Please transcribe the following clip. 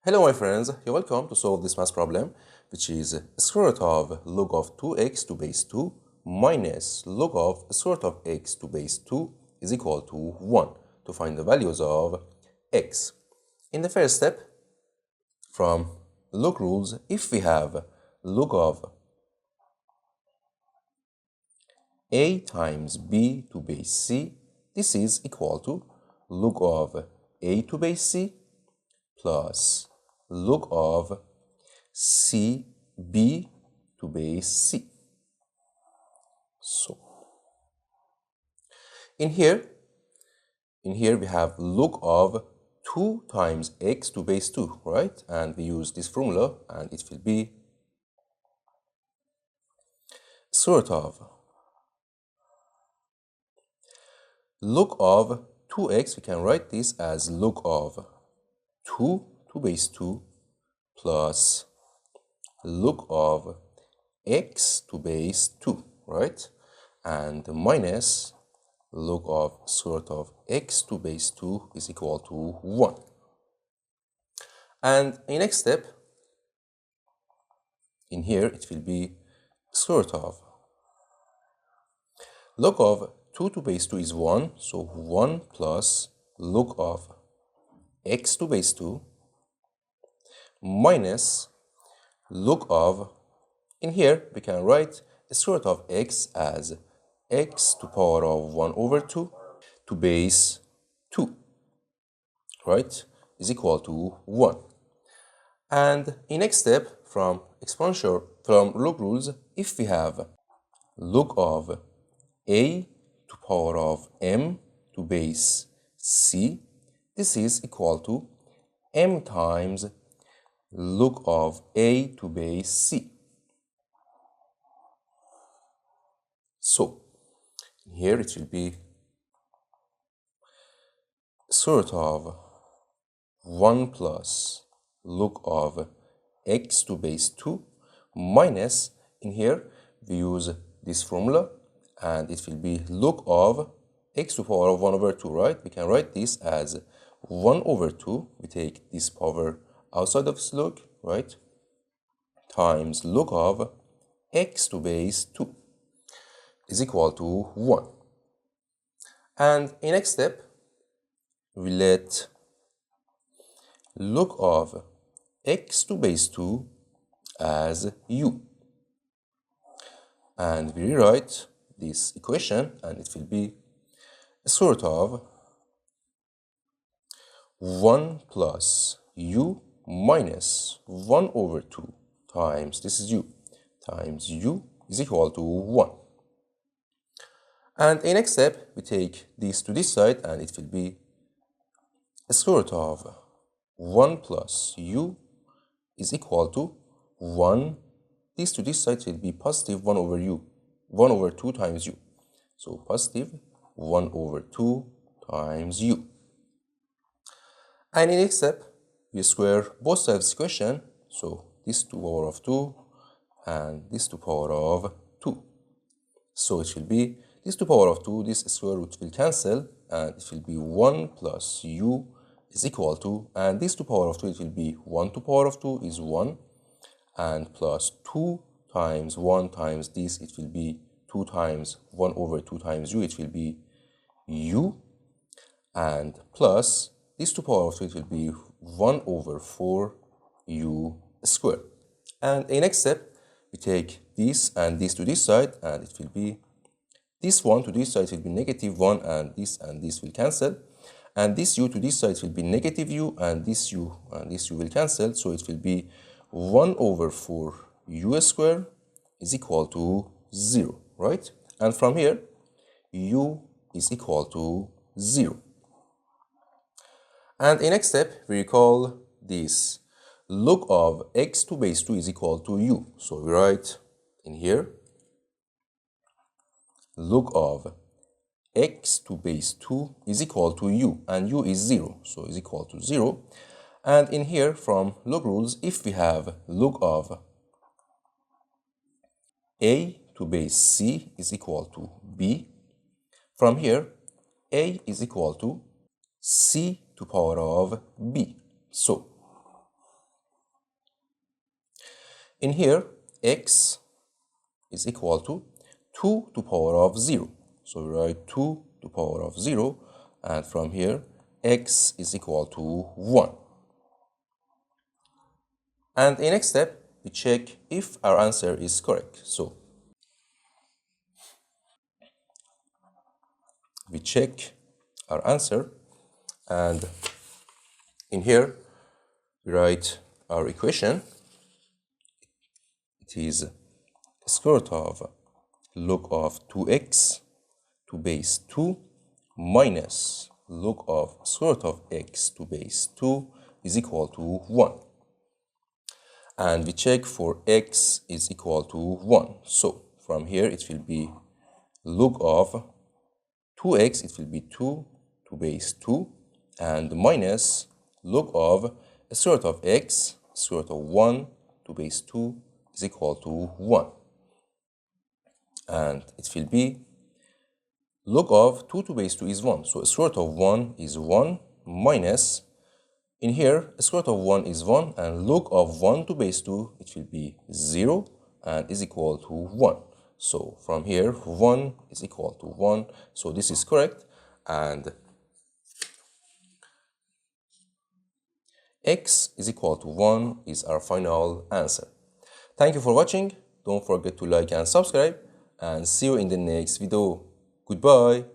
Hello my friends, you're welcome to solve this math problem, which is square root of log of 2x to base 2 minus log of square root of x to base 2 is equal to 1 to find the values of x. In the first step, from log rules, if we have log of a times b to base c, this is equal to log of a to base c plus log of cb to base c. So in here we have log of 2 times x to base 2, right? And we use this formula and it will be square root of log of 2x. We can write this as log of 2 to base 2 plus log of x to base 2, right? And minus log of square root of x to base 2 is equal to 1. And in next step, in here it will be square root of log of 2 to base 2 is 1, so 1 plus log of x to base 2 minus log of, in here we can write square root of x as x to power of 1 over 2 to base 2, right, is equal to 1. And in next step, from log rules, if we have log of a to power of m to base c, this is equal to m times log of a to base c. So here it will be square root of 1 plus log of x to base 2 minus, in here we use this formula and it will be log of x to power of 1 over 2, right? We can write this as 1 over 2, we take this power outside of this log, right, times log of x to base 2 is equal to 1. And in next step, we let log of x to base 2 as u. And we rewrite this equation and it will be square root of 1 plus u minus 1 over 2 times, this is u, times u is equal to 1. And in next step, we take this to this side and it will be square root of 1 plus u is equal to 1. This to this side will be positive 1 over u, 1 over 2 times u. So positive 1 over 2 times u. And in next step, we square both sides of this equation. So this to power of 2 and this to power of 2. So it will be this to power of 2, this square root will cancel and it will be 1 plus u is equal to, and this to power of 2 it will be 1 to power of 2 is 1 and plus 2 times 1 times this, it will be 2 times 1 over 2 times u, it will be u, and plus this to power of 2 it will be 1 over 4 u squared. And in next step, we take this and this to this side and it will be this 1 to this side will be negative 1 and this will cancel. And this u to this side will be negative u and this u will cancel. So it will be 1 over 4 u squared is equal to 0, right? And from here, u is equal to 0. And in next step, we recall this log of x to base 2 is equal to u. So we write in here log of x to base 2 is equal to u, and u is 0, so is equal to 0. And in here, from log rules, if we have log of a to base c is equal to b, from here a is equal to c to power of b. So In here, x is equal to 2 to power of 0. So we write 2 to power of 0, and from here, x is equal to 1. And in next step, we check if our answer is correct. So we check our answer, and in here, we write our equation. It is square root of log of 2x to base 2 minus log of square root of x to base 2 is equal to 1. And we check for x is equal to 1. So from here it will be log of 2x, it will be 2 to base 2, and minus log of square root of x, square root of 1 to base 2 is equal to 1. And it will be log of 2 to base 2 is 1. So square root of 1 is 1 minus, in here, square root of 1 is 1, and log of 1 to base 2, it will be 0 and is equal to 1. So from here, 1 is equal to 1. So this is correct. And x is equal to 1 is our final answer. Thank you for watching. Don't forget to like and subscribe, and see you in the next video. Goodbye.